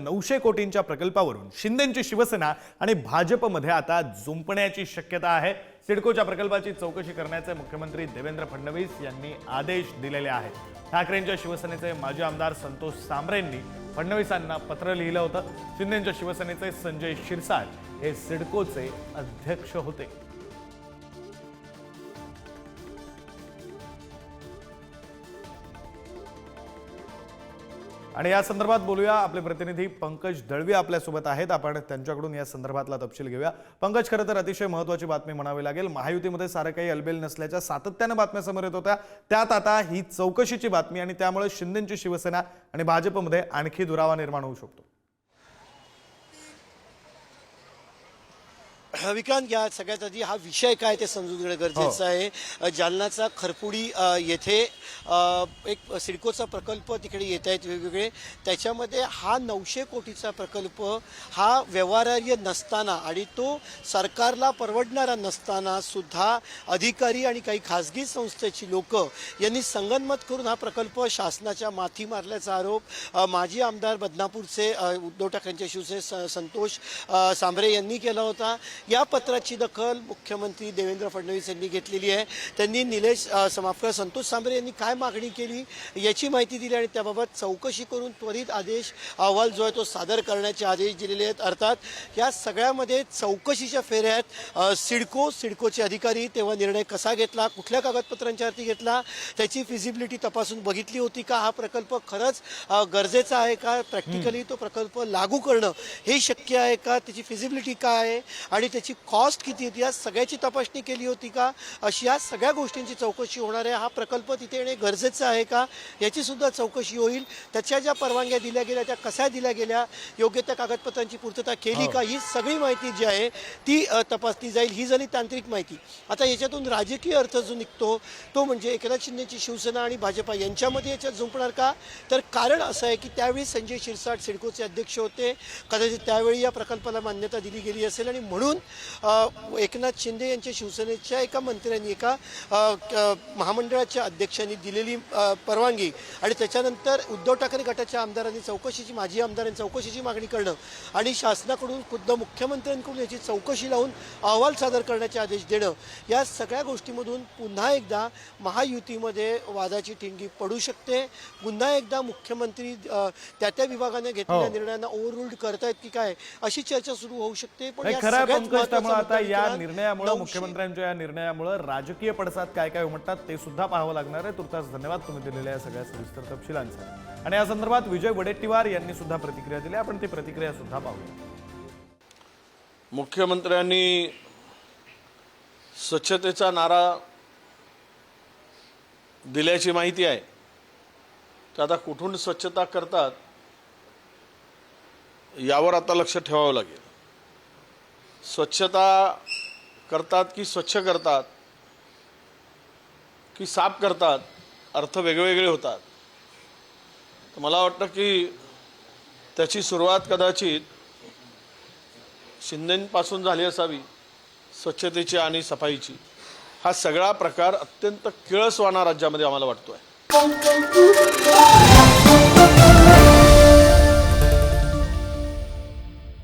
900 कोटींच्या प्रकल्पावरून शिंदेंची शिवसेना आणि भाजपमध्ये आता जुंपण्याची शक्यता आहे। सिडकोच्या प्रकल्पाची चौकशी करण्याचे मुख्यमंत्री देवेंद्र फडणवीस यांनी आदेश दिलेले आहेत। ठाकरेंच्या शिवसेनेचे माजी आमदार संतोष सांबरेंनी फडणवीसांना पत्र लिहिलं होतं। शिंदेंच्या शिवसेनेचे संजय शिरसाट हे सिडकोचे अध्यक्ष होते। आणि या संदर्भात बोलूया, आपले प्रतिनिधी पंकज दळवी आपल्या सोबत आहेत। आपण त्यांच्याकडून या संदर्भातला तपशील घेऊया। पंकज, खरं तर अतिशय महत्त्वाची बातमी म्हणावी लागेल। महायुतीमध्ये सारं काही अलबेल नसल्याच्या सातत्याने बातम्या समोर येत होत्या, त्यात आता ही चौकशीची बातमी आणि त्यामुळे शिंदेंची शिवसेना आणि भाजपमध्ये आणखी दुरावा निर्माण होऊ शकतो। विक्रांत, या सगळ्यात आधी हा विषय काय ते समजून घेणं गरजेचं आहे। जालनाचा खरपुडी येथे एक सिडकोचा प्रकल्प तिकडे येत आहेत वेगवेगळे, त्याच्यामध्ये हा 900 कोटीचा प्रकल्प हा व्यवहार्य नसताना आणि तो सरकारला परवडणारा नसताना सुद्धा अधिकारी आणि काही खाजगी संस्थेची लोक यांनी संगनमत करून हा प्रकल्प शासनाच्या माथी मारल्याचा आरोप माजी आमदार बदनापूरचे उद्धव ठाकरेंचे शिवसेने संतोष सांबरे यांनी केला होता। या पत्राची दखल मुख्यमंत्री देवेंद्र फडणवीस यांनी घेतलेली आहे। त्यांनी निलेश समाप्कर संतोष सांबरे यांनी काय मागणी केली याची माहिती दिली आणि त्याबाबत चौकशी करून त्वरित आदेश अहवाल जो आहे तो सादर करण्याचे आदेश दिलेले आहेत। अर्थात या सगळ्यामध्ये चौकशीच्या फेऱ्यात सिडकोचे अधिकारी तेव्हा निर्णय कसा घेतला, कुठल्या कागदपत्रांच्यावरती घेतला, त्याची फिजिबिलिटी तपासून बघितली होती का, हा प्रकल्प खरंच गरजेचा आहे का, प्रॅक्टिकली तो प्रकल्प लागू करणं हे शक्य आहे का, त्याची फिजिबिलिटी काय आहे आणि त्याची कॉस्ट किती आहे या सगळ्याची तपासणी केली होती का, अशी या सगळ्या गोष्टींची चौकशी होणार आहे। हा प्रकल्प तिथे येणे गरजेचं आहे का याची सुद्धा चौकशी होईल। त्याच्या ज्या परवानग्या दिल्या गेल्या त्या कशा दिल्या गेल्या, योग्य त्या कागदपत्रांची पूर्तता केली का, ही सगळी माहिती जी आहे ती तपासली जाईल। ही झाली तांत्रिक माहिती। आता याच्यातून राजकीय अर्थ जो निघतो तो म्हणजे एकनाथ शिंदेची शिवसेना आणि भाजपा यांच्यामध्ये याच्यात जुंपणार का, तर कारण असं आहे की त्यावेळी संजय शिरसाट सिडकोचे अध्यक्ष होते, कदाचित त्यावेळी या प्रकल्पाला मान्यता दिली गेली असेल आणि म्हणून एकनाथ शिंदे यांच्या शिवसेनेच्या एका मंत्र्यांनी एका महामंडळाच्या अध्यक्षांनी दिलेली परवानगी आणि त्याच्यानंतर उद्धव ठाकरे गटाच्या आमदारांनी माजी आमदारांनी चौकशीची मागणी करणं आणि शासनाकडून खुद्द मुख्यमंत्र्यांकडून याची चौकशी लावून अहवाल सादर करण्याचे आदेश देणं, या सगळ्या गोष्टीमधून पुन्हा एकदा महायुतीमध्ये वादाची ठिणगी पडू शकते। पुन्हा एकदा मुख्यमंत्री त्या विभागाने घेतलेल्या निर्णयांना ओव्हररूल्ड करतायत की काय अशी चर्चा सुरू होऊ शकते। पण आता या निर्णयामुळे मुख्यमंत्र्यांच्या या निर्णयामुळे राजकीय पडसाद काय काय उमटतात ते सुद्धा पाहावं लागणार आहे। तुर्तास धन्यवाद तुम्ही दिलेल्या या सगळ्या सविस्तर तपशिलांचा। आणि या संदर्भात विजय वडेट्टीवार यांनी सुद्धा प्रतिक्रिया दिली, आपण ती प्रतिक्रिया सुद्धा पाहूया। मुख्यमंत्र्यांनी स्वच्छतेचा नारा दिल्याची माहिती आहे, तर आता कुठून स्वच्छता करतात यावर आता लक्ष ठेवावं लागेल। स्वच्छता करतात की स्वच्छ करतात की साफ करतात, अर्थ वेगवेगळे होतात। तर मला वाटतं की त्याची सुरुवात कदाचित शिंदेंपासून झाली असावी, स्वच्छतेची आणि सफाईची। हा सगळा प्रकार अत्यंत किळसवाणा राज्यामध्ये आम्हाला वाटतोय।